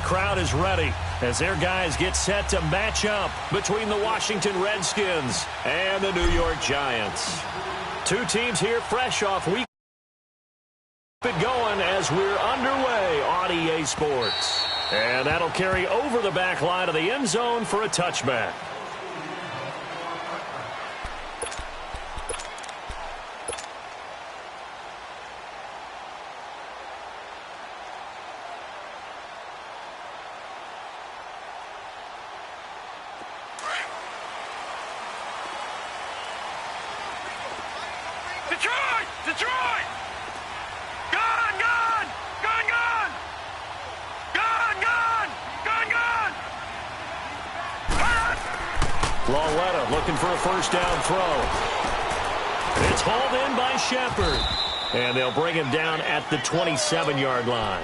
crowd is ready as their guys get set to match up between the Washington Redskins and the New York Giants. Two teams here fresh off week. Keep it going as we're underway on EA Sports. And that'll carry over the back line of the end zone for a touchback. Looking for a first down throw. It's hauled in by Shepard. And they'll bring him down at the 27-yard line.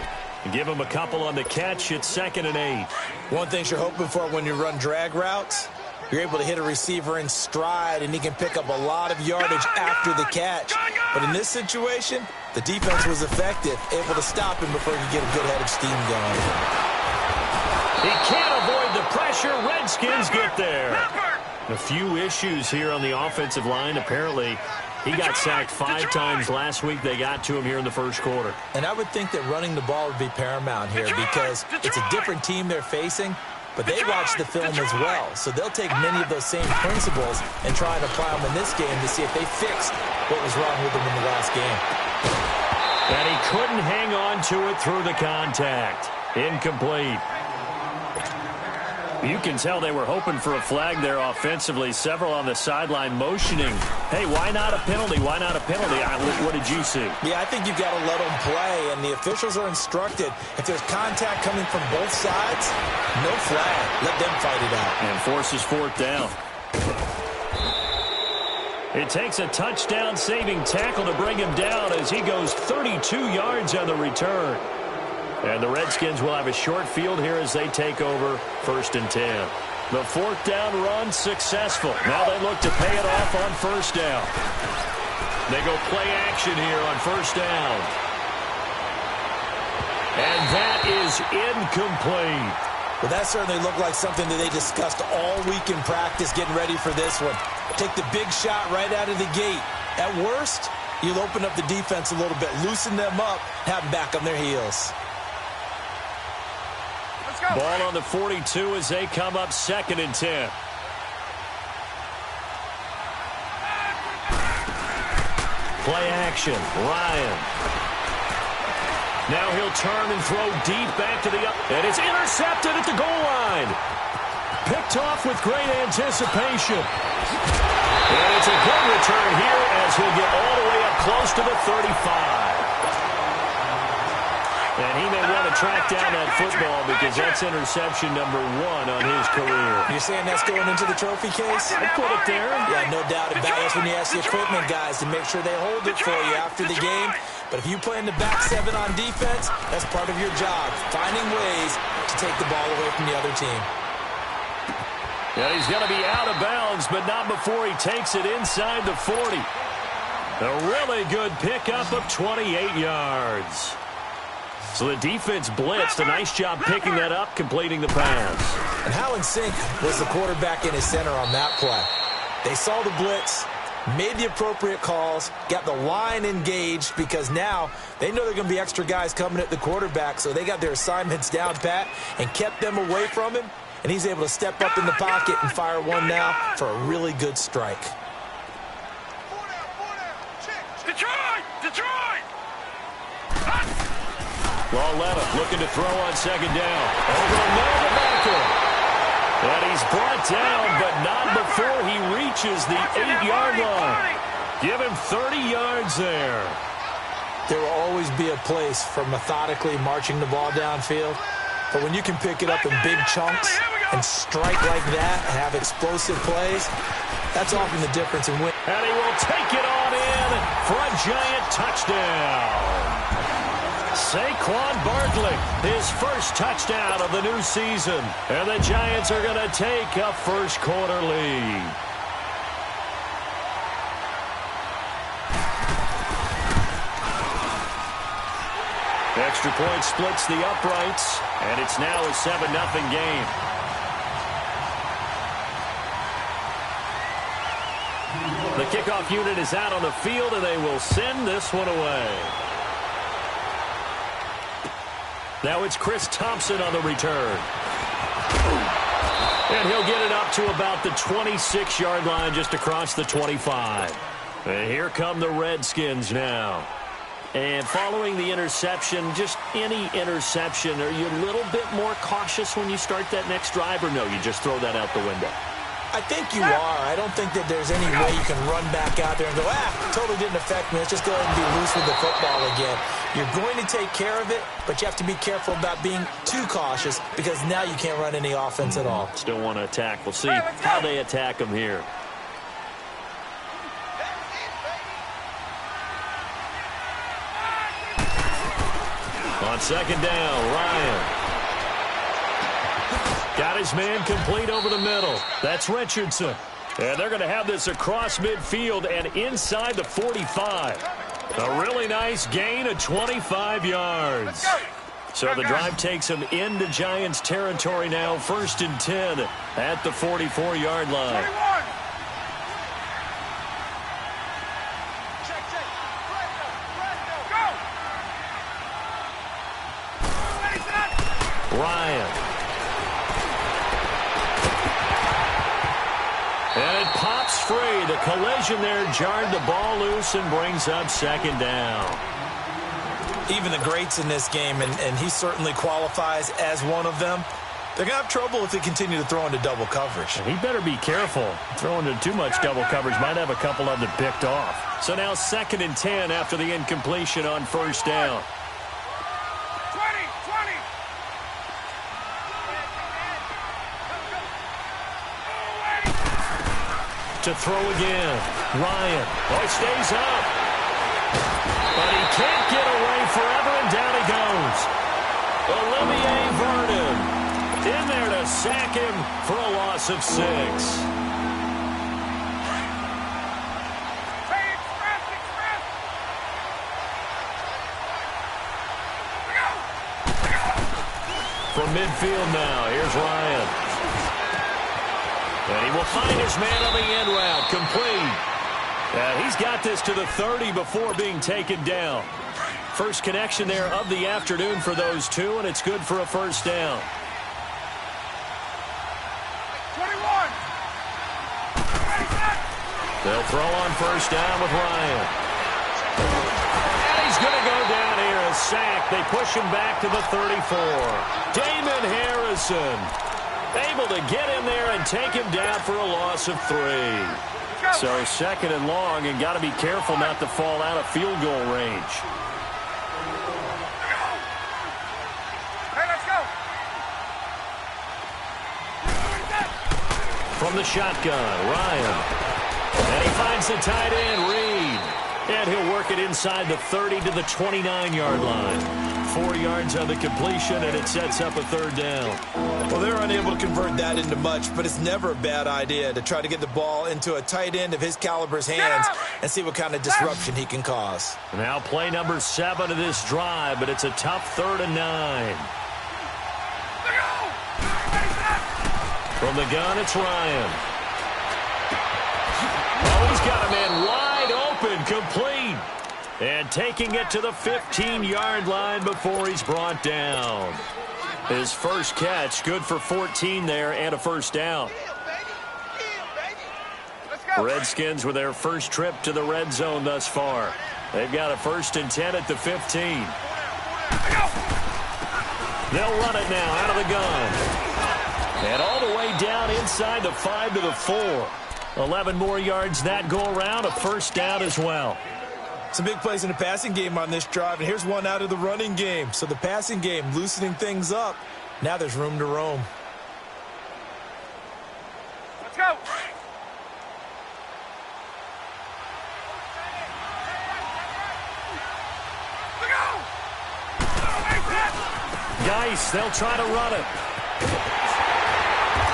Give him a couple on the catch. It's 2nd and 8. One thing you're hoping for when you run drag routes, you're able to hit a receiver in stride, and he can pick up a lot of yardage after the catch. But in this situation, the defense was effective, able to stop him before he could get a good head of steam going. He can't avoid the pressure. Redskins get there. A few issues here on the offensive line. Apparently, he got sacked 5 times last week. They got to him here in the first quarter. And I would think that running the ball would be paramount here because it's a different team they're facing, but they watch the film as well. So they'll take many of those same principles and try and apply them in this game to see if they fixed what was wrong with them in the last game. And he couldn't hang on to it through the contact. Incomplete. You can tell they were hoping for a flag there offensively. Several on the sideline motioning. Hey, why not a penalty? Why not a penalty? What did you see? Yeah, I think you've got to let them play, and the officials are instructed. If there's contact coming from both sides, no flag. Let them fight it out. And forces 4th down. It takes a touchdown-saving tackle to bring him down as he goes 32 yards on the return. And the Redskins will have a short field here as they take over 1st and 10. The 4th down run successful. Now they look to pay it off on 1st down. They go play action here on 1st down. And that is incomplete. Well, that certainly looked like something that they discussed all week in practice getting ready for this one. Take the big shot right out of the gate. At worst, you'll open up the defense a little bit, loosen them up, have them back on their heels. Ball on the 42 as they come up 2nd and 10. Play action. Ryan. Now he'll turn and throw deep back to the up. And it's intercepted at the goal line. Picked off with great anticipation. And it's a good return here as he'll get all the way up close to the 35. And he may want to track down that football because that's interception number 1 on his career. You're saying that's going into the trophy case? I'd put it there. Yeah, no doubt about it. That's when you ask the equipment guys to make sure they hold it for you after the game. But if you play in the back 7 on defense, that's part of your job, finding ways to take the ball away from the other team. Yeah, he's going to be out of bounds, but not before he takes it inside the 40. A really good pickup of 28 yards. So the defense blitzed. A nice job picking that up, completing the pass. And how in sync was the quarterback in his center on that play? They saw the blitz, made the appropriate calls, got the line engaged because now they know they're going to be extra guys coming at the quarterback, so they got their assignments down pat and kept them away from him, and he's able to step up in the pocket and fire one now for a really good strike. Lauletta looking to throw on 2nd down. Over to Nova backer. And he's brought down, but not before he reaches the 8-yard line. Give him 30 yards there. There will always be a place for methodically marching the ball downfield. But when you can pick it up in big chunks and strike like that and have explosive plays, that's often the difference in winning. And he will take it on in for a giant touchdown. Saquon Barkley, his first touchdown of the new season. And the Giants are going to take a first quarter lead. extra point splits the uprights, and it's now a 7-0 game. The kickoff unit is out on the field, and they will send this one away. Now it's Chris Thompson on the return. And he'll get it up to about the 26-yard line, just across the 25. And here come the Redskins now. And following the interception, just any interception, are you a little bit more cautious when you start that next drive, or no, you just throw that out the window? I think you are. I don't think that there's any way you can run back out there and go, totally didn't affect me. Let's just go ahead and be loose with the football again. You're going to take care of it, but you have to be careful about being too cautious because now you can't run any offense at all. Still want to attack. We'll see how they attack them here. On second down, Ryan. Got his man complete over the middle. That's Richardson. And they're going to have this across midfield and inside the 45. A really nice gain of 25 yards. So the drive takes them into Giants territory now. 1st and 10 at the 44-yard line. Ryan. And it pops free. The collision there jarred the ball loose and brings up second down. Even the greats in this game, and he certainly qualifies as one of them, they're going to have trouble if they continue to throw into double coverage. He better be careful. Throwing into too much double coverage might have a couple of them picked off. So now 2nd and 10 after the incompletion on 1st down. To throw again. Ryan. Oh, stays up. But he can't get away forever, and down he goes. Olivier Vernon in there to sack him for a loss of 6. From midfield now, here's Ryan. And he will find his man on the end route, complete. He's got this to the 30 before being taken down. First connection there of the afternoon for those two, and it's good for a 1st down. 21. They'll throw on 1st down with Ryan. And he's going to go down here, a sack. They push him back to the 34. Damon Harrison able to get in there and take him down for a loss of 3. So 2nd and long, and got to be careful not to fall out of field goal range. Hey, let's go. From the shotgun, Ryan. And he finds the tight end, Reed. And he'll work it inside the 30 to the 29-yard line. 4 yards on the completion, and it sets up a 3rd down. Well, they're unable to convert that into much, but it's never a bad idea to try to get the ball into a tight end of his caliber's hands and see what kind of disruption he can cause. Now play number 7 of this drive, but it's a tough 3rd and 9. From the gun, it's Ryan. Oh, he's got a man wide open, complete. And taking it to the 15-yard line before he's brought down. His first catch, good for 14 there and a 1st down. Redskins with their first trip to the red zone thus far. They've got a 1st and 10 at the 15. They'll run it now out of the gun. And all the way down inside the 5 to the 4. 11 more yards that go around, a 1st down as well. Some big plays in the passing game on this drive, and here's one out of the running game. So the passing game loosening things up. Now there's room to roam. Let's go. Geis, they'll try to run it.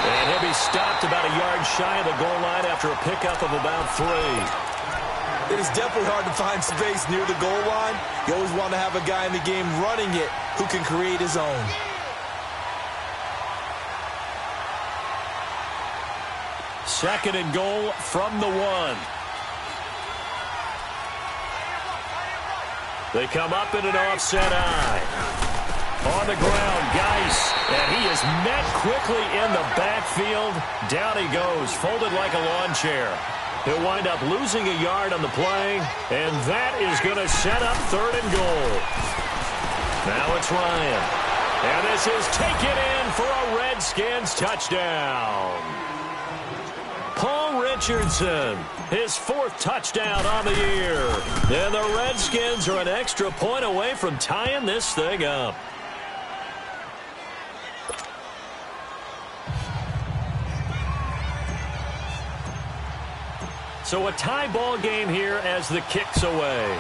And he'll be stopped about a yard shy of the goal line after a pickup of about 3. It is definitely hard to find space near the goal line. You always want to have a guy in the game running it who can create his own. Second and goal from the 1. They come up in an offset eye. On the ground, Geis, and he is met quickly in the backfield. Down he goes, folded like a lawn chair. He'll wind up losing a yard on the play, and that is going to set up third and goal. Now it's Ryan, and this is taken in for a Redskins touchdown. Paul Richardson, his 4th touchdown on the year. And the Redskins are an extra point away from tying this thing up. So a tie ball game here as the kick's away.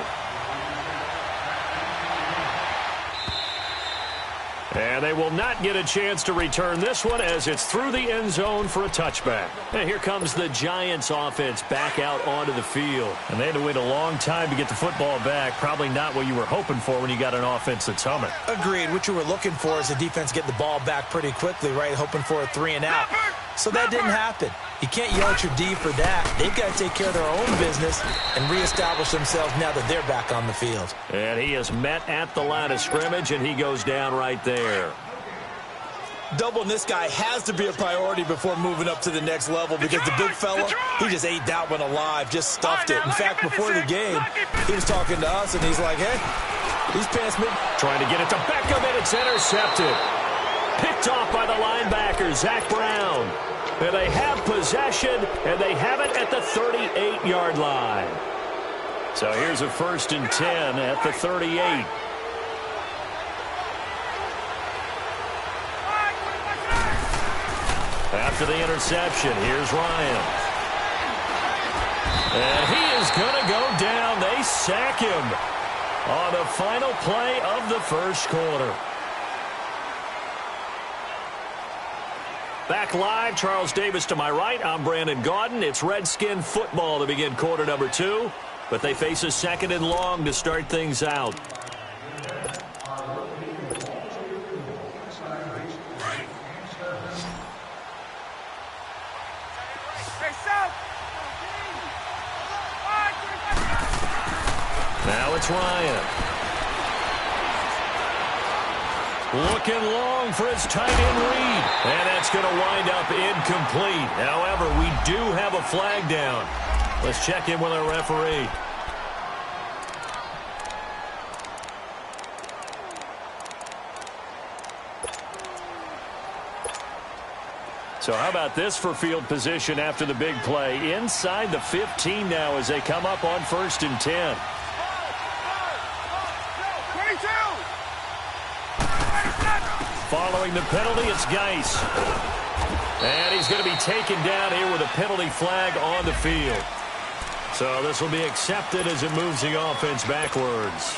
And they will not get a chance to return this one as it's through the end zone for a touchback. And here comes the Giants offense back out onto the field. And they had to wait a long time to get the football back. Probably not what you were hoping for when you got an offense that's humming. Agreed. What you were looking for is the defense getting the ball back pretty quickly, right? Hoping for a 3 and out. So that didn't happen. You can't yell at your D for that. They've got to take care of their own business and reestablish themselves now that they're back on the field. And he is met at the line of scrimmage, and he goes down right there. Doubling this guy has to be a priority before moving up to the next level because the big fella, he just ate that one alive, just stuffed it. In fact, before the game, he was talking to us, and he's like, hey, he's past me. Trying to get it to Beckham, and it's intercepted. Picked off by the linebacker, Zach Brown. And they have possession, and they have it at the 38-yard line. So here's a 1st and 10 at the 38. After the interception, here's Ryan. And he is going to go down. They sack him on the final play of the first quarter. Back live, Charles Davis to my right. I'm Brandon Gaudin. It's Redskin football to begin quarter number 2, but they face a 2nd and long to start things out. Now it's Ryan. Looking long for his tight end read. And that's going to wind up incomplete. However, we do have a flag down. Let's check in with our referee. So how about this for field position after the big play? Inside the 15 now as they come up on 1st and 10. Following the penalty, it's Geis. And he's going to be taken down here with a penalty flag on the field. So this will be accepted as it moves the offense backwards.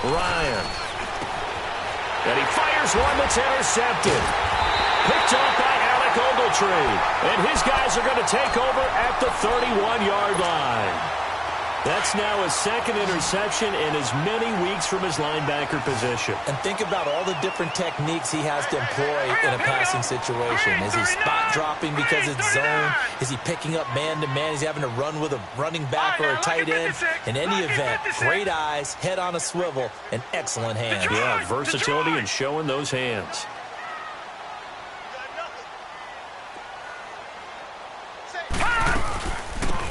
Ryan. And he fires one that's intercepted. Picked off by Alec Ogletree. And his guys are going to take over at the 31-yard line. That's now his 2nd interception in as many weeks from his linebacker position. And think about all the different techniques he has to employ in a passing situation. Is he spot dropping because it's zone? Is he picking up man-to-man? Is he having to run with a running back or a tight end? In any event, great eyes, head on a swivel, and excellent hands. Yeah, versatility and showing those hands.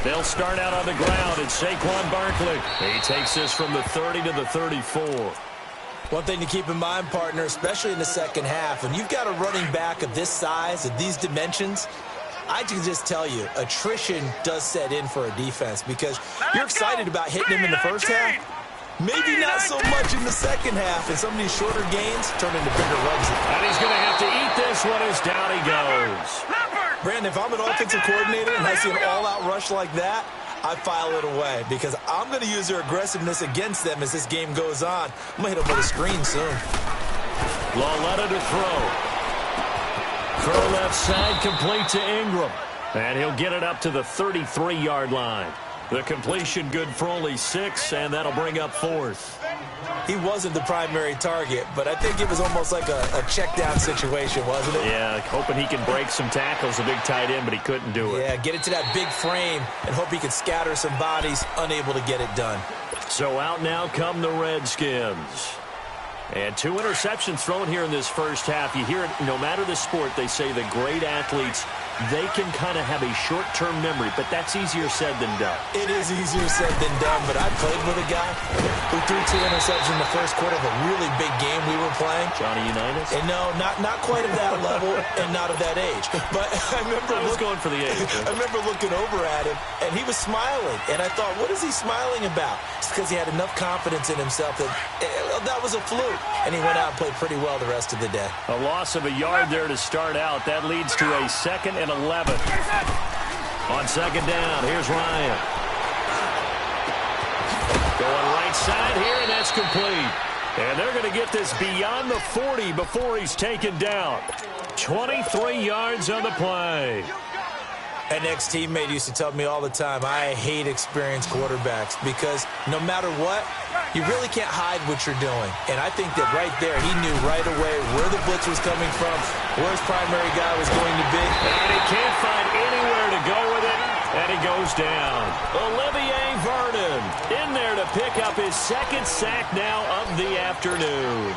They'll start out on the ground. It's Saquon Barkley. He takes this from the 30 to the 34. One thing to keep in mind, partner, especially in the second half, when you've got a running back of this size, of these dimensions, I can just tell you, attrition does set in for a defense because you're excited about hitting him in the first half, Maybe not so much in the second half, and some of these shorter gains turn into bigger runs. And he's going to have to eat this one as down he goes. Brandon, if I'm an offensive coordinator and I see an all-out rush like that, I file it away because I'm going to use their aggressiveness against them as this game goes on. I'm going to hit them with a screen soon. Lauletta to throw. Throw left side, complete to Ingram. And he'll get it up to the 33-yard line. The completion good for only 6, and that'll bring up 4th. He wasn't the primary target, but I think it was almost like a check-down situation, wasn't it? Yeah, hoping he can break some tackles, a big tight end, but he couldn't do it. Yeah, get it to that big frame and hope he could scatter some bodies, unable to get it done. So out now come the Redskins. And 2 interceptions thrown here in this first half. You hear it, no matter the sport, they say the great athletes, they can kind of have a short-term memory, but that's easier said than done. It is easier said than done, but I played with a guy who threw 2 interceptions in the first quarter of a really big game we were playing. Johnny Unitas? And no, not quite at that level and not at that age. But I remember I was going for the age. I remember looking over at him, and he was smiling. And I thought, what is he smiling about? It's because he had enough confidence in himself that that was a fluke. And he went out and played pretty well the rest of the day. A loss of a yard there to start out. That leads to a 2nd and 11. On second down, here's Ryan. Going right side here, and that's complete. And they're going to get this beyond the 40 before he's taken down. 23 yards on the play. An ex-teammate used to tell me all the time, I hate experienced quarterbacks because no matter what, you really can't hide what you're doing. And I think that right there, he knew right away where the blitz was coming from, where his primary guy was going to be. And he can't find anywhere to go with it, and he goes down. Olivier Vernon in there to pick up his 2nd sack now of the afternoon.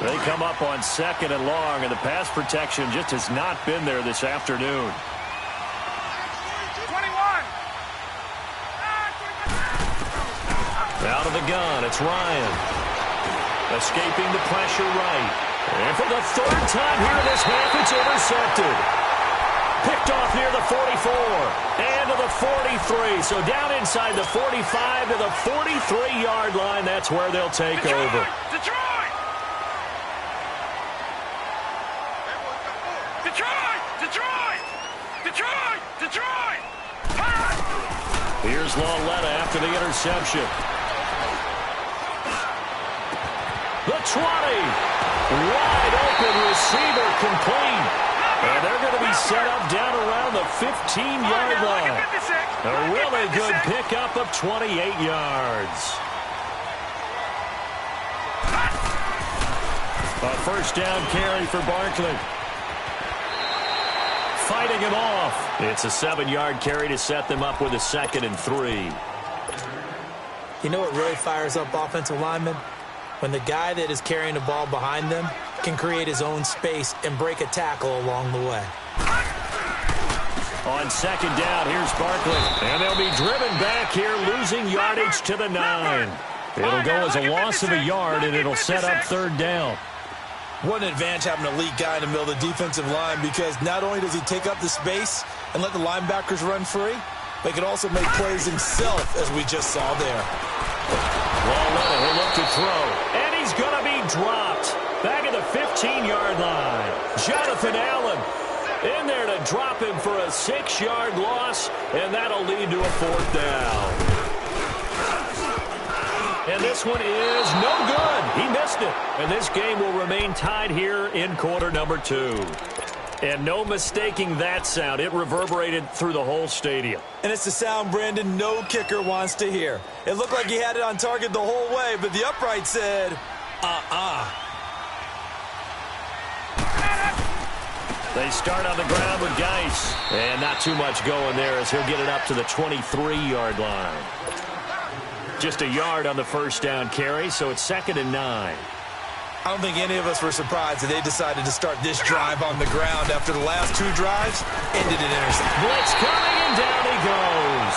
They come up on 2nd and long, and the pass protection just has not been there this afternoon. 21. Out of the gun, it's Ryan. Escaping the pressure right. And for the 3rd time here in this half, it's intercepted. Picked off near the 44 and to the 43. So down inside the 45 to the 43-yard line. That's where they'll take over. Detroit! Detroit! Detroit! Detroit! Detroit! Here's Lauletta after the interception. The 20. Wide open receiver complete. And they're going to be set up down around the 15-yard line. A really good pickup of 28 yards. A 1st down carry for Barkley. Fighting him off. It's a 7-yard carry to set them up with a 2nd and 3. You know what really fires up offensive linemen? When the guy that is carrying the ball behind them can create his own space and break a tackle along the way. On 2nd down, here's Barkley. And they'll be driven back here, losing yardage to the 9. It'll go as a loss of a yard, and it'll set up 3rd down. What an advantage having an elite guy in the middle of the defensive line because not only does he take up the space and let the linebackers run free, but he can also make plays himself, as we just saw there. Lauletta will look to throw, and he's going to be dropped. Back at the 15-yard line. Jonathan Allen in there to drop him for a 6-yard loss, and that'll lead to a 4th down. And this one is no good. He missed it. And this game will remain tied here in quarter number 2. And no mistaking that sound. It reverberated through the whole stadium. And it's the sound, Brandon, no kicker wants to hear. It looked like he had it on target the whole way, but the upright said, They start on the ground with Geis. And not too much going there as he'll get it up to the 23-yard line. Just a yard on the 1st down carry, so it's 2nd and 9. I don't think any of us were surprised that they decided to start this drive on the ground after the last 2 drives ended in interception. Blitz coming, and down he goes.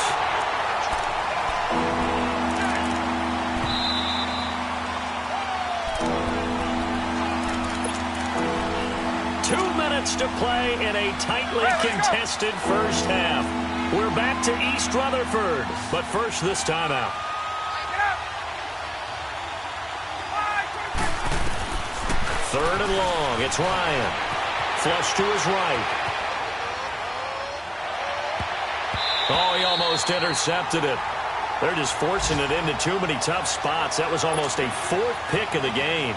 2 minutes to play in a tightly contested first half. We're back to East Rutherford, but first this timeout. Third and long. It's Ryan. Flush to his right. Oh, he almost intercepted it. They're just forcing it into too many tough spots. That was almost a fourth pick of the game.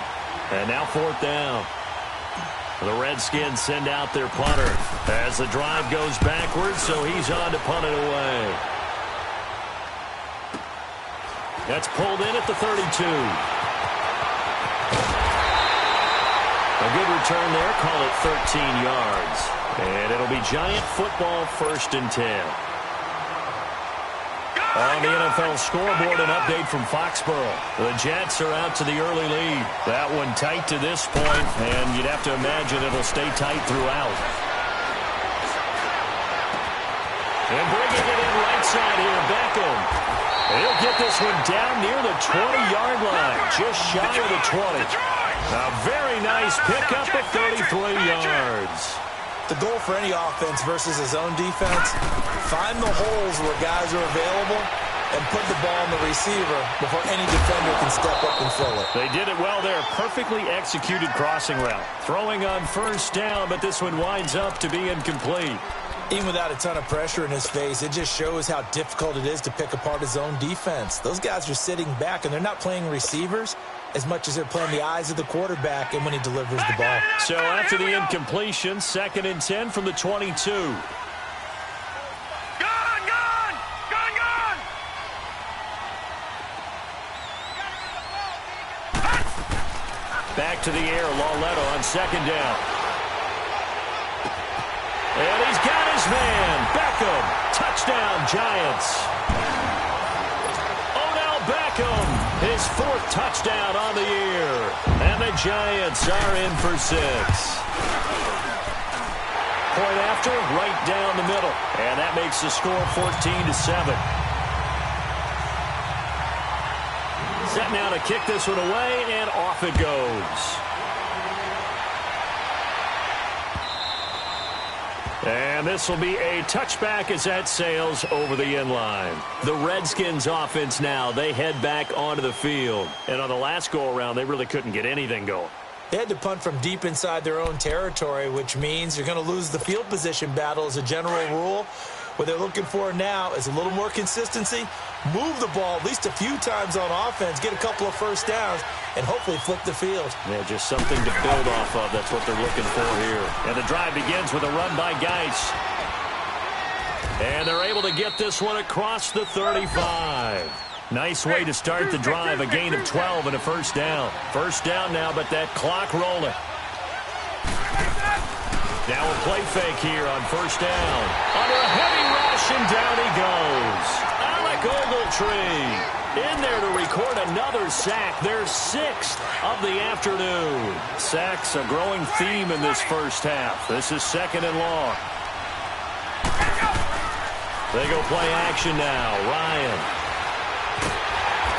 And now fourth down. The Redskins send out their punter as the drive goes backwards, so he's on to punt it away. That's pulled in at the 32. A good return there. Call it 13 yards. And it'll be Giant football, 1st and 10. On the NFL scoreboard, an update from Foxborough. The Jets are out to the early lead. That one tight to this point, and you'd have to imagine it'll stay tight throughout. And bringing it in right side here, Beckham. He'll get this one down near the 20-yard line, just shy of the 20. A very nice pickup of 33 yards. The goal for any offense versus his own defense, find the holes where guys are available and put the ball on the receiver before any defender can step up and fill it. They did it well there. Perfectly executed crossing route. Throwing on 1st down, but this one winds up to be incomplete. Even without a ton of pressure in his face, it just shows how difficult it is to pick apart his own defense. Those guys are sitting back, and they're not playing receivers as much as they're playing the eyes of the quarterback and when he delivers the ball. So after the incompletion, 2nd and 10 from the 22. Back to the air, Lawletta on 2nd down. And he's got his man, Beckham. Touchdown, Giants. Odell Beckham, his 4th touchdown on the year. And the Giants are in for 6. Point after, right down the middle. And that makes the score 14-7. Set now to kick this one away, and off it goes. And this will be a touchback as that sails over the end line. The Redskins offense now, they head back onto the field. And on the last go-around, they really couldn't get anything going. They had to punt from deep inside their own territory, which means you're going to lose the field position battle as a general rule. What they're looking for now is a little more consistency, move the ball at least a few times on offense, get a couple of 1st downs, and hopefully flip the field. Yeah, just something to build off of. That's what they're looking for here. And the drive begins with a run by Geis. And they're able to get this one across the 35. Nice way to start the drive, a gain of 12 and a 1st down. 1st down now, but that clock rolling. Now a play fake here on 1st down. Under a heavy rush, and down he goes. Alec Ogletree in there to record another sack, their 6th of the afternoon. Sacks a growing theme in this 1st half. This is 2nd and long. They go play action now. Ryan.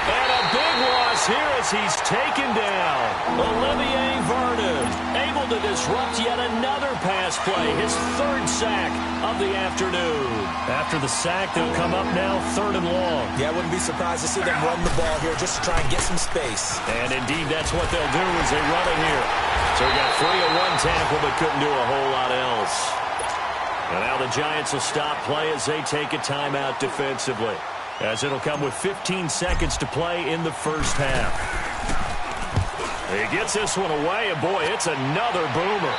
And a big loss here as he's taken down. Olivier Vernon able to disrupt yet another pass play. His 3rd sack of the afternoon. After the sack, they'll come up now 3rd and long. Yeah, I wouldn't be surprised to see them run the ball here just to try and get some space. And indeed, that's what they'll do as they run it here. So we got 3 of 1 tackle, but couldn't do a whole lot else. And now the Giants will stop play as they take a timeout defensively, as it'll come with 15 seconds to play in the 1st half. He gets this one away, and boy, it's another boomer.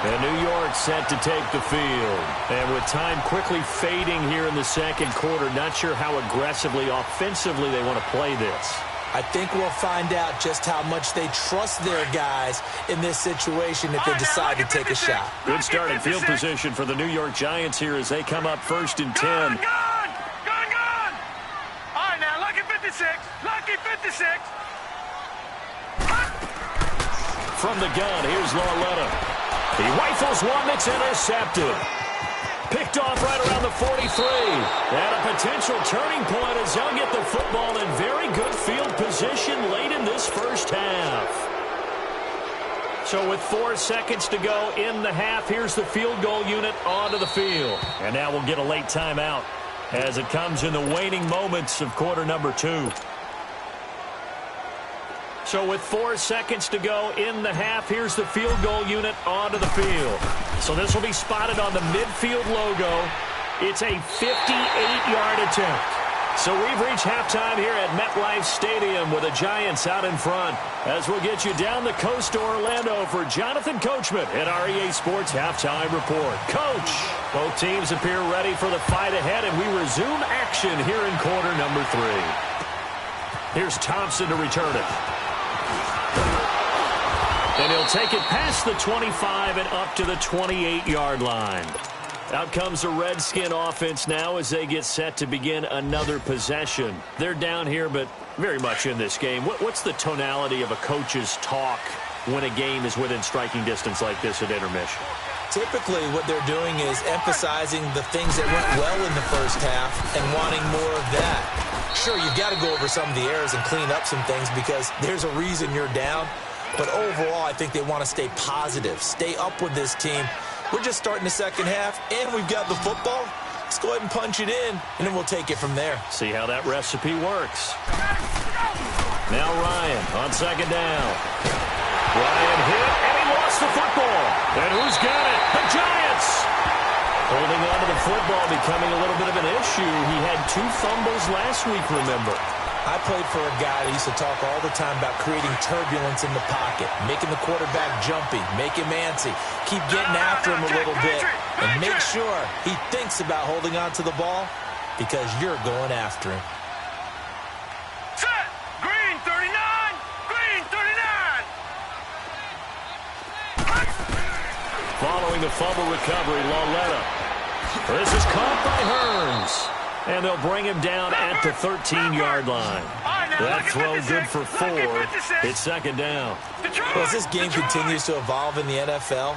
And New York set to take the field. And with time quickly fading here in the 2nd quarter, not sure how aggressively, offensively they want to play this. I think we'll find out just how much they trust their guys in this situation if they decide to take a shot. Good starting field position for the New York Giants here as they come up 1st and 10. Gone! All right, now, lucky 56. Lucky 56. From the gun, here's Lawletta. He rifles one that's intercepted. Picked off right around the 43. And a potential turning point as they'll get the football in very good field position late in this 1st half. So with 4 seconds to go in the half, here's the field goal unit onto the field. And now we'll get a late timeout as it comes in the waning moments of quarter number 2. So with 4 seconds to go in the half, here's the field goal unit onto the field. So this will be spotted on the midfield logo. It's a 58-yard attempt. So we've reached halftime here at MetLife Stadium with the Giants out in front. As we'll get you down the coast to Orlando for Jonathan Coachman at our EA Sports Halftime Report. Coach, both teams appear ready for the fight ahead, and we resume action here in quarter number 3. Here's Thompson to return it. And he'll take it past the 25 and up to the 28-yard line. Out comes the Redskin offense now as they get set to begin another possession. They're down here, but very much in this game. What's the tonality of a coach's talk when a game is within striking distance like this at intermission? Typically, what they're doing is emphasizing the things that went well in the first half and wanting more of that. Sure, you've got to go over some of the errors and clean up some things because there's a reason you're down. But overall, I think they want to stay positive, stay up with this team. We're just starting the second half, and we've got the football. Let's go ahead and punch it in, and then we'll take it from there. See how that recipe works. Now Ryan on second down. Ryan hit, and he lost the football. And who's got it? The Giants! Holding on to the football, becoming a little bit of an issue. He had 2 fumbles last week, remember. I played for a guy that used to talk all the time about creating turbulence in the pocket, making the quarterback jumpy, make him antsy, keep getting after him a little bit, and make sure he thinks about holding on to the ball because you're going after him. Set! Green 39! Green 39! Following the fumble recovery, Lauletta. This is caught by Hearns. And they'll bring him down at the 13-yard line. That throw good for 4. It's second down. Well, as this game continues to evolve in the NFL,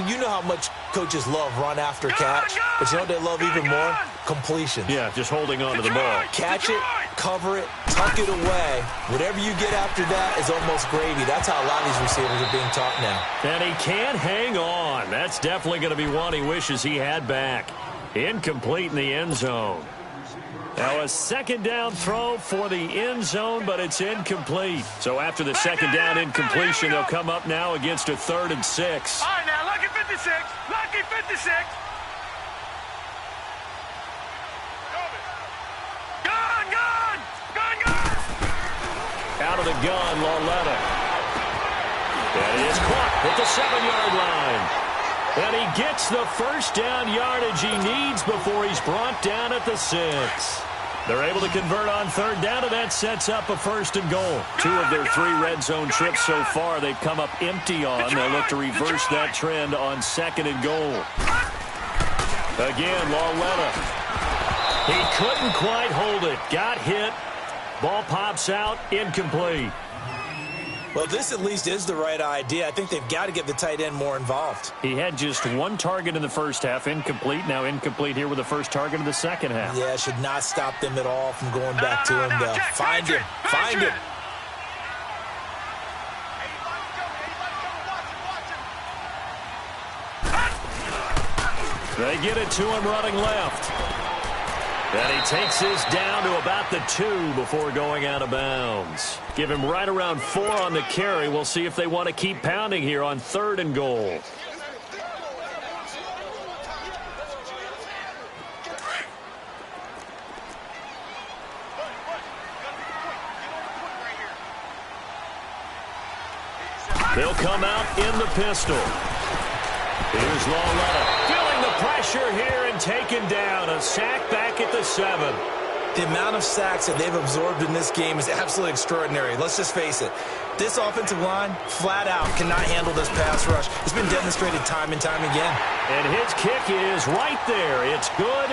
you know how much coaches love run after catch, but you know what they love even more? Completion. Yeah, just holding on to the ball. Catch it, cover it, tuck it away. Whatever you get after that is almost gravy. That's how a lot of these receivers are being taught now. And he can't hang on. That's definitely going to be one he wishes he had back. Incomplete in the end zone. Now a second down throw for the end zone, but it's incomplete. So after the second down incompletion, they'll come up now against a 3rd and 6. All right, now, lucky 56. Lucky 56. Gun, gun! Gun, gun! Out of the gun, Lauletta. And he is caught at the 7-yard line. And he gets the first down yardage he needs before he's brought down at the 6. They're able to convert on 3rd down, and that sets up a 1st and goal. 2 of their 3 red zone trips so far they've come up empty on. They'll look to reverse that trend on 2nd and goal. Again, Lauletta. He couldn't quite hold it. Got hit. Ball pops out. Incomplete. Well, this at least is the right idea. I think they've got to get the tight end more involved. He had just 1 target in the first half, incomplete. Now incomplete here with the first target of the second half. Yeah, should not stop them at all from going back to him, though. Find him. Find him. They get it to him running left. And he takes this down to about the 2 before going out of bounds. Give him right around 4 on the carry. We'll see if they want to keep pounding here on 3rd and goal. They'll come out in the pistol. Here's Lauletta. Feeling the pressure here and taken down. A sack back at the 7. The amount of sacks that they've absorbed in this game is absolutely extraordinary. Let's just face it. This offensive line, flat out, cannot handle this pass rush. It's been demonstrated time and time again. And his kick is right there. It's good.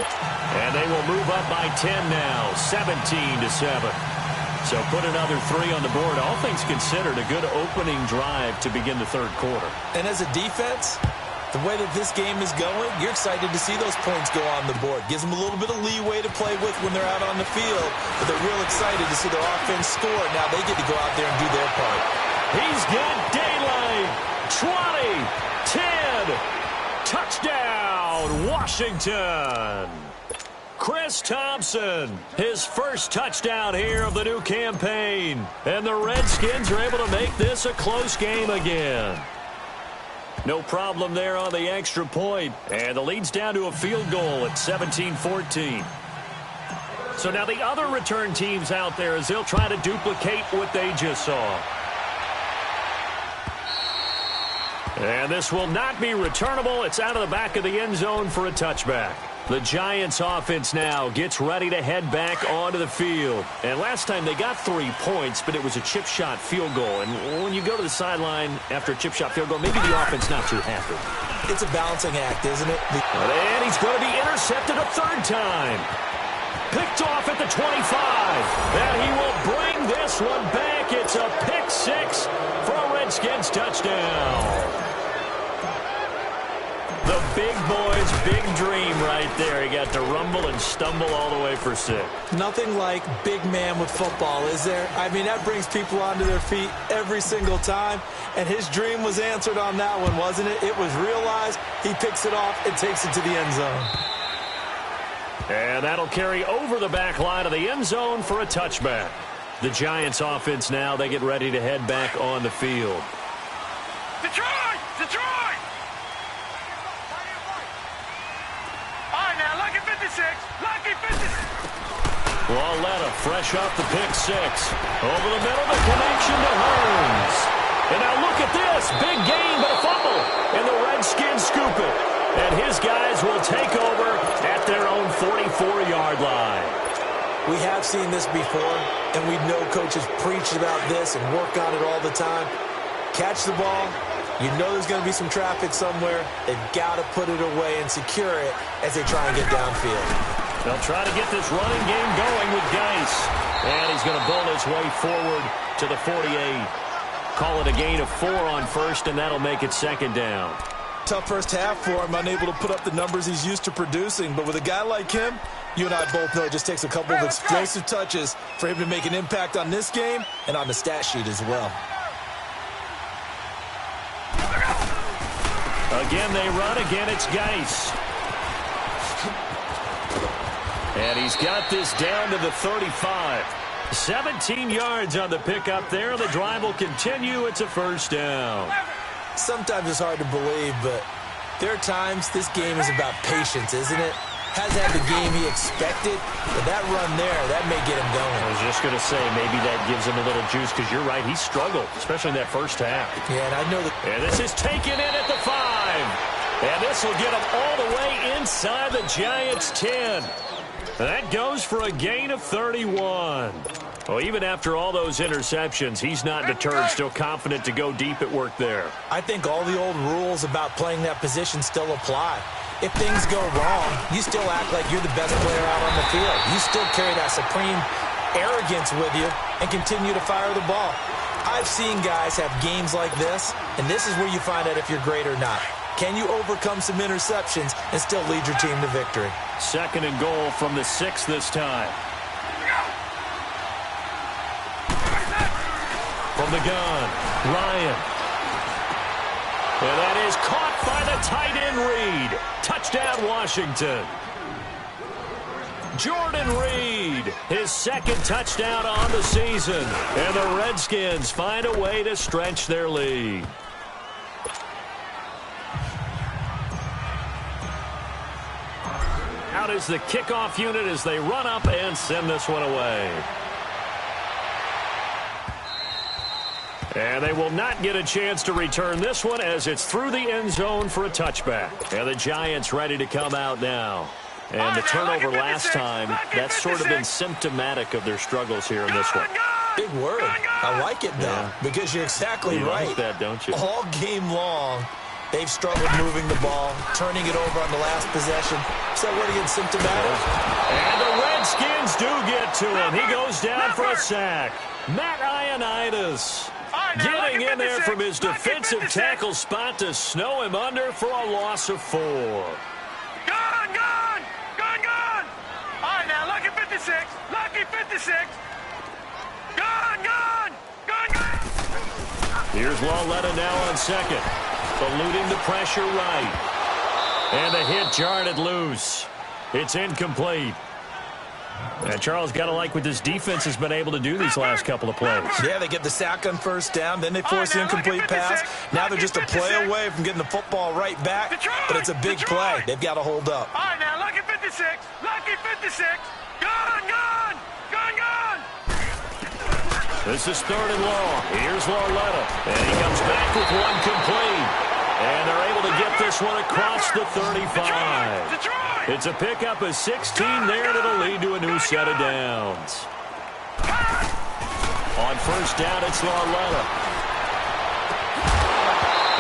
And they will move up by 10 now, 17-7. So put another 3 on the board. All things considered, a good opening drive to begin the 3rd quarter. And as a defense, the way that this game is going, you're excited to see those points go on the board. Gives them a little bit of leeway to play with when they're out on the field, but they're real excited to see their offense score. Now they get to go out there and do their part. He's got daylight. 20, 10, touchdown, Washington. Chris Thompson, his first touchdown here of the new campaign. And the Redskins are able to make this a close game again. No problem there on the extra point. And the lead's down to a field goal at 17-14. So now the other return teams out there as they'll try to duplicate what they just saw. And this will not be returnable. It's out of the back of the end zone for a touchback. The Giants offense now gets ready to head back onto the field. And last time they got 3 points, but it was a chip shot field goal. And when you go to the sideline after a chip shot field goal, maybe the offense not too happy. It's a balancing act, isn't it? And he's going to be intercepted a third time. Picked off at the 25. And he will bring this one back. It's a pick six for a Redskins touchdown. The big boy's big dream right there. He got to rumble and stumble all the way for 6. Nothing like big man with football, is there? I mean, that brings people onto their feet every single time. And his dream was answered on that one, wasn't it? It was realized. He picks it off and takes it to the end zone. And that'll carry over the back line of the end zone for a touchback. The Giants offense now, they get ready to head back on the field. Detroit! Detroit! All right, now, lucky 56. Lucky 56. Walletta fresh off the pick six. Over the middle, the connection to Hearns. And now look at this. Big gain, but a fumble. And the Redskins scoop it. And his guys will take over at their own 44-yard line. We have seen this before, and we know coaches preach about this and work on it all the time. Catch the ball. You know there's going to be some traffic somewhere. They've got to put it away and secure it as they try and get downfield. They'll try to get this running game going with Geis. And he's going to bull his way forward to the 48. Call it a gain of 4 on first, and that'll make it second down. Tough first half for him, unable to put up the numbers he's used to producing. But with a guy like him, you and I both know it just takes a couple of explosive touches for him to make an impact on this game and on the stat sheet as well. Again, they run. Again, it's Geis. And he's got this down to the 35. 17 yards on the pickup there. The drive will continue. It's a first down. Sometimes it's hard to believe, but there are times this game is about patience, isn't it? Has had the game he expected, but that run there, that may get him going. I was just going to say, maybe that gives him a little juice, because you're right, he struggled, especially in that first half. Yeah, and I know that. And this is taken in at the 5. And this will get him all the way inside the Giants' 10. That goes for a gain of 31. Well, even after all those interceptions, he's not deterred, still confident to go deep at work there. I think all the old rules about playing that position still apply. If things go wrong, you still act like you're the best player out on the field. You still carry that supreme arrogance with you and continue to fire the ball. I've seen guys have games like this, and this is where you find out if you're great or not. Can you overcome some interceptions and still lead your team to victory? Second and goal from the 6 this time. From the gun, Ryan. And that is caught by the tight end Reed. Touchdown, Washington. Jordan Reed, his second touchdown on the season. And the Redskins find a way to stretch their lead. Out is the kickoff unit as they run up and send this one away. And they will not get a chance to return this one as it's through the end zone for a touchback. And the Giants ready to come out now. And the turnover last time, that's sort of been symptomatic of their struggles here in this one. Big word. I like it, though, because you're exactly right. You like that, don't you? All game long, they've struggled moving the ball, turning it over on the last possession. Is that what against symptomatic? And the Redskins do get to him. He goes down for a sack. Matt Ioannidis getting in there from his defensive tackle spot to snow him under for a loss of 4. Gone! All right, now, lucky 56. Lucky 56. Gone! Here's Walletta now on second. Eluding the pressure right. And the hit jarred it loose. It's incomplete. And Charles, got to like what this defense has been able to do these last couple of plays. Yeah, they get the sack on first down, then they force the incomplete pass. Now they're just a play away from getting the football right back, but it's a big play. They've got to hold up. All right, now, lucky 56. Lucky 56. Gone, gone. Gone, gone. This is 3rd and long. Here's Lauletta. And he comes back with one complete. And they're able to get this one across the 35. Detroit. It's a pickup of 16 there, and it'll lead to a new set of downs. On first down, it's Lauletta.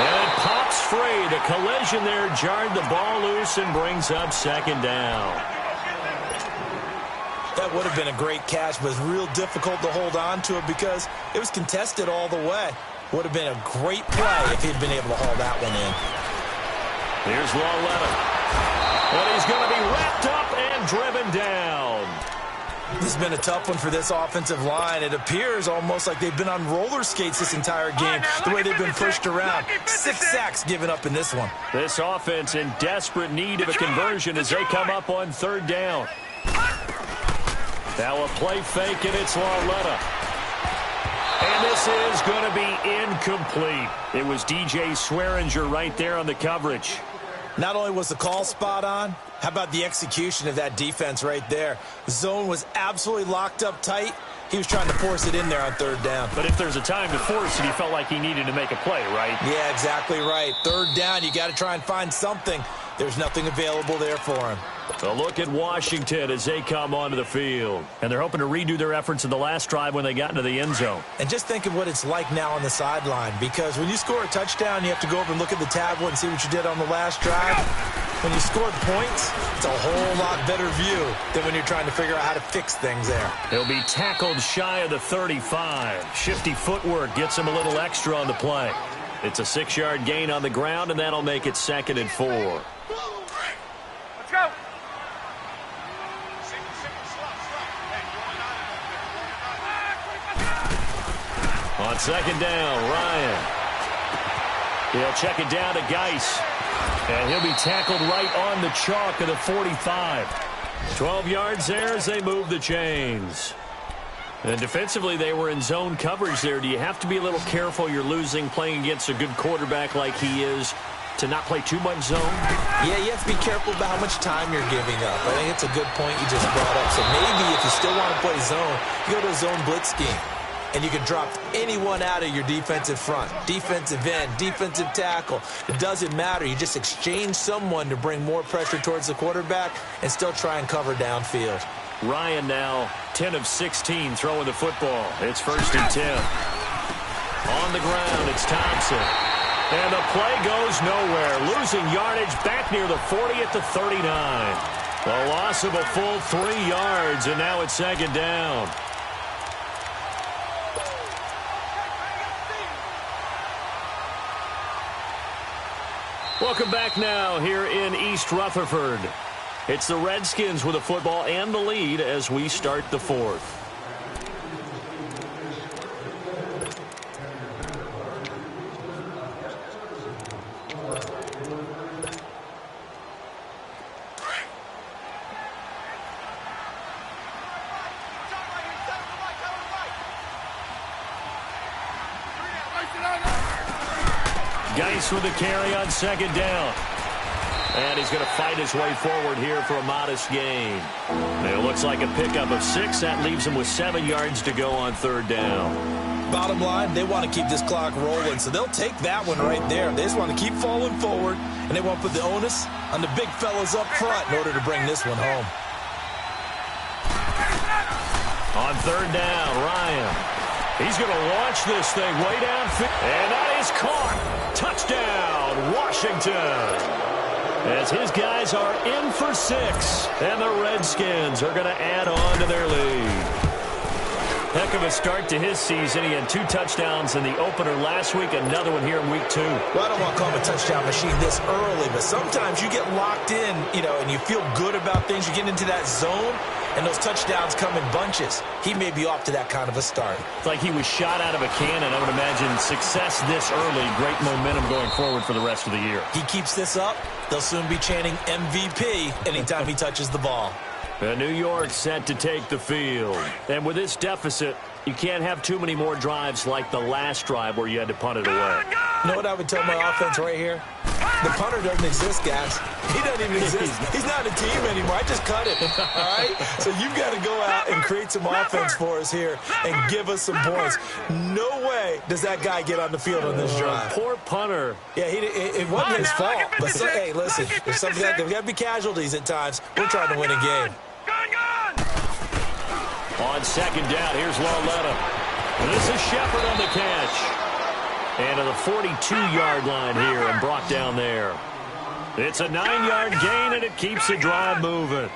And it pops free. The collision there jarred the ball loose and brings up 2nd down. That would have been a great catch, but it's real difficult to hold on to it because it was contested all the way. Would have been a great play if he'd been able to haul that one in. Here's Lauletta. And he's going to be wrapped up and driven down. This has been a tough one for this offensive line. It appears almost like they've been on roller skates this entire game, the way they've been pushed around. 6 sacks given up in this one. This offense in desperate need of a conversion as they come up on 3rd down. Now a play fake, and it's Lauletta. And this is going to be incomplete. It was DJ Swearinger right there on the coverage. Not only was the call spot on, how about the execution of that defense right there? The zone was absolutely locked up tight. He was trying to force it in there on 3rd down. But if there's a time to force it, he felt like he needed to make a play, right? Yeah, exactly right. 3rd down, you got to try and find something. There's nothing available there for him. A look at Washington as they come onto the field. And they're hoping to redo their efforts in the last drive when they got into the end zone. And just think of what it's like now on the sideline, because when you score a touchdown, you have to go over and look at the tablet and see what you did on the last drive. When you scored points, it's a whole lot better view than when you're trying to figure out how to fix things there. He'll be tackled shy of the 35. Shifty footwork gets him a little extra on the play. It's a 6-yard gain on the ground, and that'll make it 2nd and 4. Let's go. On 2nd down, Ryan. He'll check it down to Geis. And he'll be tackled right on the chalk of the 45. 12 yards there as they move the chains. And defensively, they were in zone coverage there. Do you have to be a little careful? You're losing playing against a good quarterback like he is to not play too much zone? Yeah, you have to be careful about how much time you're giving up. I think it's a good point you just brought up. So maybe if you still want to play zone, you go to a zone blitz scheme. And you can drop anyone out of your defensive front, defensive end, defensive tackle. It doesn't matter. You just exchange someone to bring more pressure towards the quarterback and still try and cover downfield. Ryan now 10 of 16 throwing the football. It's 1st and 10. On the ground, it's Thompson. And the play goes nowhere. Losing yardage back near the 40 at the 39. A loss of a full 3 yards, and now it's 2nd down. Welcome back now here in East Rutherford. It's the Redskins with the football and the lead as we start the 4th. Geis with the carry on 2nd down. And he's going to fight his way forward here for a modest gain. It looks like a pickup of 6. That leaves him with 7 yards to go on 3rd down. Bottom line, they want to keep this clock rolling, so they'll take that one right there. They just want to keep falling forward, and they want to put the onus on the big fellas up front in order to bring this one home. On 3rd down, Ryan. He's going to launch this thing way downfield. And that is caught. Touchdown, Washington. As his guys are in for 6. And the Redskins are going to add on to their lead. Heck of a start to his season. He had 2 touchdowns in the opener last week, another one here in week 2. Well, I don't want to call him a touchdown machine this early, but sometimes you get locked in, and you feel good about things. You get into that zone, and those touchdowns come in bunches. He may be off to that kind of a start. It's like he was shot out of a cannon. I would imagine success this early, great momentum going forward for the rest of the year. He keeps this up, they'll soon be chanting MVP anytime he touches the ball. New York set to take the field. And with this deficit, you can't have too many more drives like the last drive where you had to punt it away. You know what I would tell my offense right here? The punter doesn't exist, guys. He doesn't even exist. He's not a team anymore. I just cut him, all right? So you've got to go out and create some offense for us here and give us some points. No way does that guy get on the field on this drive. Poor punter. Yeah, it wasn't his fault. But, hey, listen, there's got to be casualties at times. We're trying to win a game. On second down, here's Lauletta. This is Shepard on the catch. And to the 42-yard line here and brought down there. It's a 9-yard gain, and it keeps the drive moving.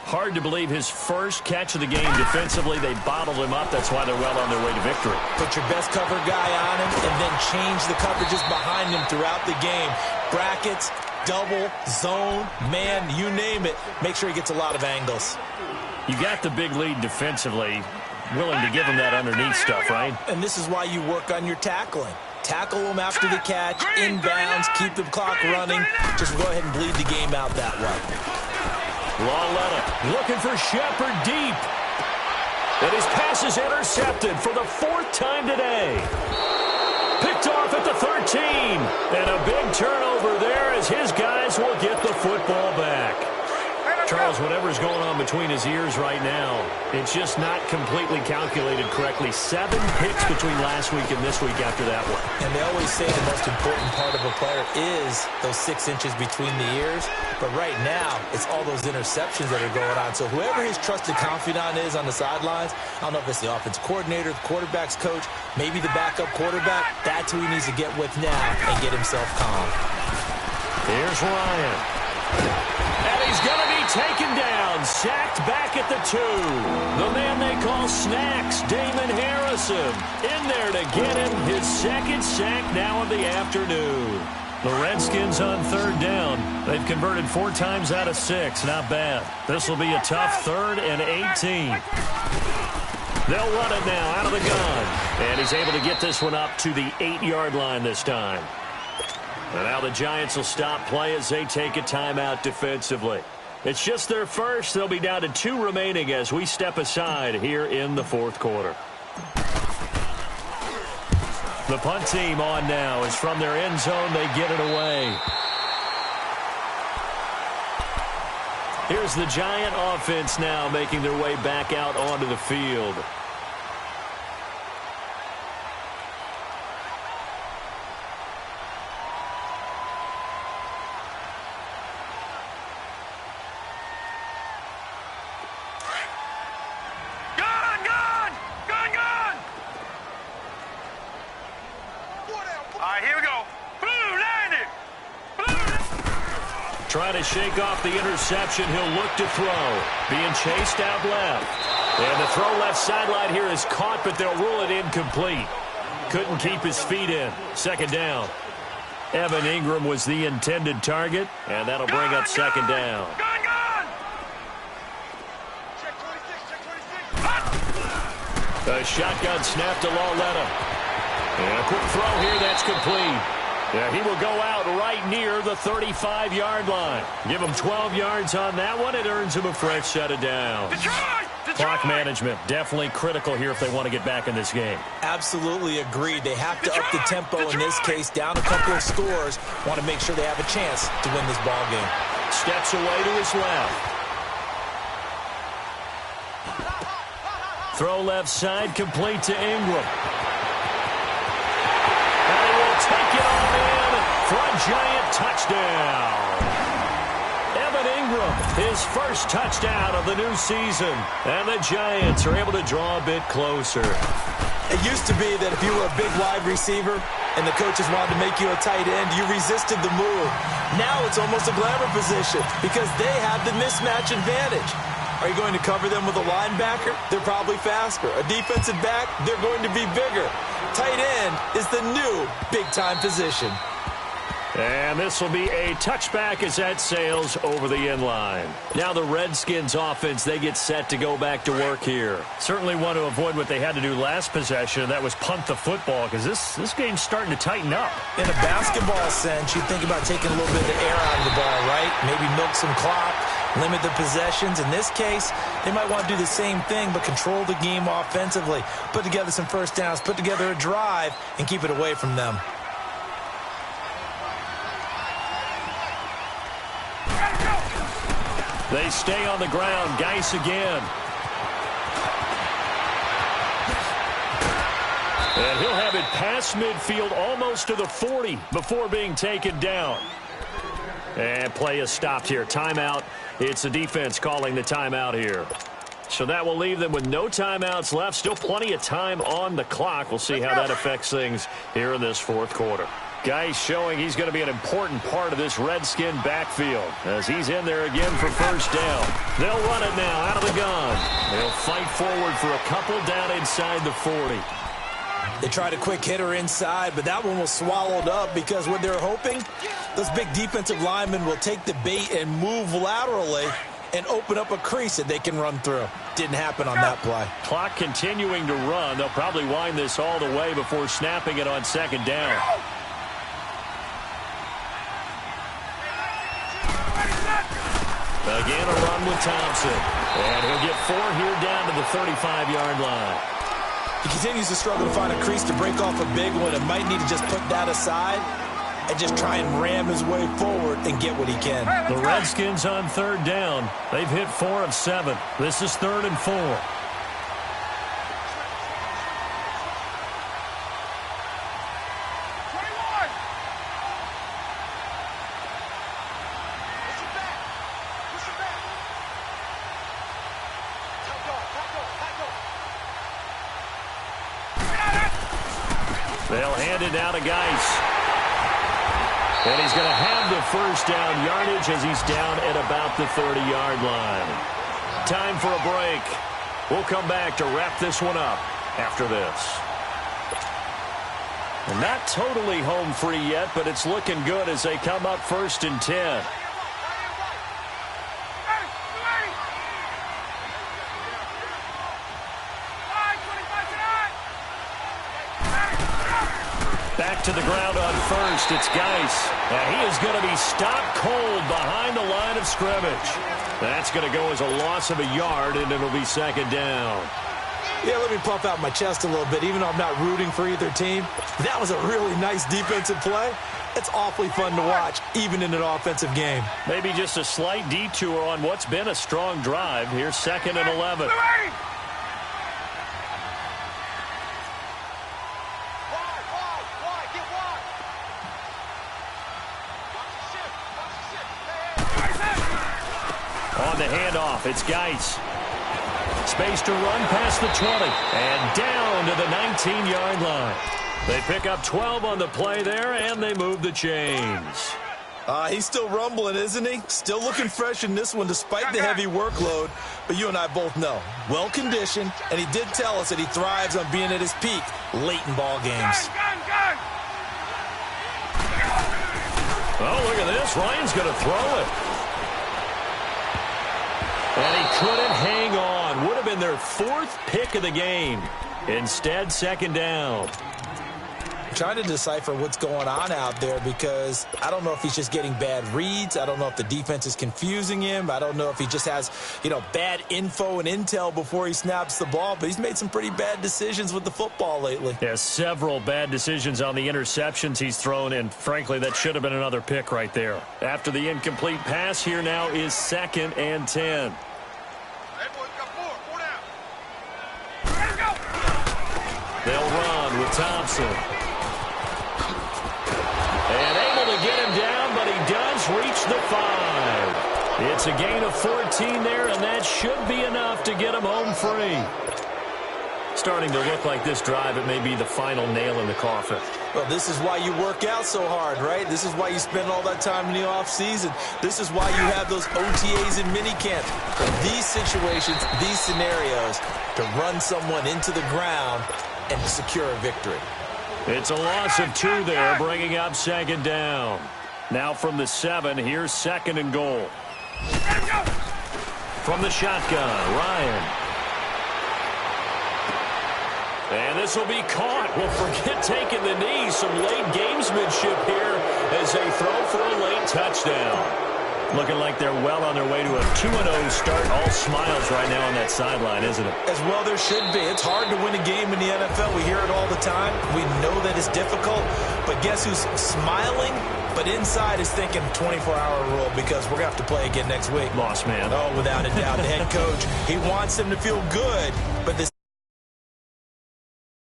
Hard to believe his first catch of the game defensively. They bottled him up. That's why they're well on their way to victory. Put your best cover guy on him and then change the coverages behind him throughout the game. Brackets, double, zone, man, you name it. Make sure he gets a lot of angles. You got the big lead defensively. Willing to give him that underneath stuff, right? And this is why you work on your tackling. Tackle them after the catch, inbounds, keep the clock running. Just go ahead and bleed the game out that way. Lauletta looking for Shepard deep. And his pass is intercepted for the 4th time today. Picked off at the 13. And a big turnover there as his guys will get the football back. Charles, whatever's going on between his ears right now, it's just not completely calculated correctly. 7 picks between last week and this week after that one. And they always say the most important part of a player is those 6 inches between the ears. But right now, it's all those interceptions that are going on. So whoever his trusted confidant is on the sidelines, I don't know if it's the offense coordinator, the quarterback's coach, maybe the backup quarterback, that's who he needs to get with now and get himself calm. Here's Ryan. And he's going to be taken down, sacked back at the 2. The man they call Snacks, Damon Harrison, in there to get him his 2nd sack now of the afternoon. The Redskins on 3rd down. They've converted 4 times out of 6. Not bad. This will be a tough 3rd and 18. They'll run it now out of the gun. And he's able to get this one up to the 8-yard line this time. And now the Giants will stop play as they take a timeout defensively. It's just their first. They'll be down to 2 remaining as we step aside here in the 4th quarter. The punt team on now is from their end zone. They get it away. Here's the Giant offense now making their way back out onto the field. Trying to shake off the interception. He'll look to throw. Being chased out left. And the throw left sideline here is caught, but they'll rule it incomplete. Couldn't keep his feet in. 2nd down. Evan Ingram was the intended target, and that'll bring up 2nd down. A shotgun snap to Lauletta. And a quick throw here, that's complete. Yeah, he will go out right near the 35-yard line. Give him 12 yards on that one. It earns him a fresh set of downs. Clock management, definitely critical here if they want to get back in this game. Absolutely agreed. They have to up the tempo in this case, down a couple of scores. Want to make sure they have a chance to win this ball game. Steps away to his left. Throw left side, complete to Ingram. Take it all in for a Giant touchdown. Evan Ingram, his first touchdown of the new season. And the Giants are able to draw a bit closer. It used to be that if you were a big wide receiver and the coaches wanted to make you a tight end, you resisted the move. Now it's almost a glamour position because they have the mismatch advantage. Are you going to cover them with a linebacker? They're probably faster. A defensive back? They're going to be bigger. Tight end is the new big-time position. And this will be a touchback as that sails over the end line. Now the Redskins offense, they get set to go back to work here. Certainly want to avoid what they had to do last possession, and that was punt the football, because this game's starting to tighten up. In a basketball sense, you think about taking a little bit of the air out of the ball, right? Maybe milk some clock. limit the possessions. In this case, they might want to do the same thing, but control the game offensively. Put together some first downs, put together a drive, and keep it away from them. They stay on the ground. Geis again. And he'll have it past midfield, almost to the 40, before being taken down. And play is stopped here. Timeout. It's the defense calling the timeout here. So that will leave them with no timeouts left. Still plenty of time on the clock. We'll see how that affects things here in this fourth quarter. Geis showing he's going to be an important part of this Redskin backfield as he's in there again for first down. They'll run it now out of the gun. They'll fight forward for a couple down inside the 40. They tried a quick hitter inside, but that one was swallowed up because what they're hoping, those big defensive linemen will take the bait and move laterally and open up a crease that they can run through. Didn't happen on that play. Clock continuing to run. They'll probably wind this all the way before snapping it on second down. Again, a run with Thompson. And he'll get 4 here down to the 35-yard line. He continues to struggle to find a crease to break off a big one and might need to just put that aside and just try and ram his way forward and get what he can. The Redskins on third down. They've hit 4 of 7. This is 3rd and 4. They'll hand it down to Geis. And he's going to have the first down yardage as he's down at about the 30-yard line. Time for a break. We'll come back to wrap this one up after this. And not totally home free yet, but it's looking good as they come up 1st and 10. Back to the ground on first. It's Geis. And he is going to be stopped cold behind the line of scrimmage. That's going to go as a loss of a yard, and it'll be 2nd down. Yeah, let me puff out my chest a little bit, even though I'm not rooting for either team. That was a really nice defensive play. It's awfully fun to watch, even in an offensive game. Maybe just a slight detour on what's been a strong drive. Here's 2nd and 11. On the handoff, it's Geis. Space to run past the 20 and down to the 19-yard line. They pick up 12 on the play there, and they move the chains. He's still rumbling, isn't he? Still looking fresh in this one despite the heavy workload. But you and I both know, well-conditioned, and he did tell us that he thrives on being at his peak late in ball games. Oh, look at this. Ryan's going to throw it. And he couldn't hang on. Would have been their 4th pick of the game. Instead, 2nd down. I'm trying to decipher what's going on out there because I don't know if he's just getting bad reads. I don't know if the defense is confusing him. I don't know if he just has, bad info and intel before he snaps the ball. But he's made some pretty bad decisions with the football lately. Yeah, several bad decisions on the interceptions he's thrown, and frankly, that should have been another pick right there. After the incomplete pass, here now is 2nd and 10. They'll run with Thompson. And able to get him down, but he does reach the 5. It's a gain of 14 there, and that should be enough to get him home free. Starting to look like this drive, it may be the final nail in the coffin. Well, this is why you work out so hard, right? This is why you spend all that time in the offseason. This is why you have those OTAs and minicamps. For these situations, these scenarios, to run someone into the ground and secure a victory. It's a loss of 2 there, bringing up 2nd down. Now from the 7, here's 2nd and goal. From the shotgun, Ryan. And this will be caught. Well, forget taking the knee. Some late gamesmanship here as they throw for a late touchdown. Looking like they're well on their way to a 2-0 start. All smiles right now on that sideline, isn't it? As well there should be. It's hard to win a game in the NFL. We hear it all the time. We know that it's difficult. But guess who's smiling? But inside is thinking 24-hour rule because we're going to have to play again next week. Lost man. Oh, without a doubt. The head coach, he wants them to feel good. But this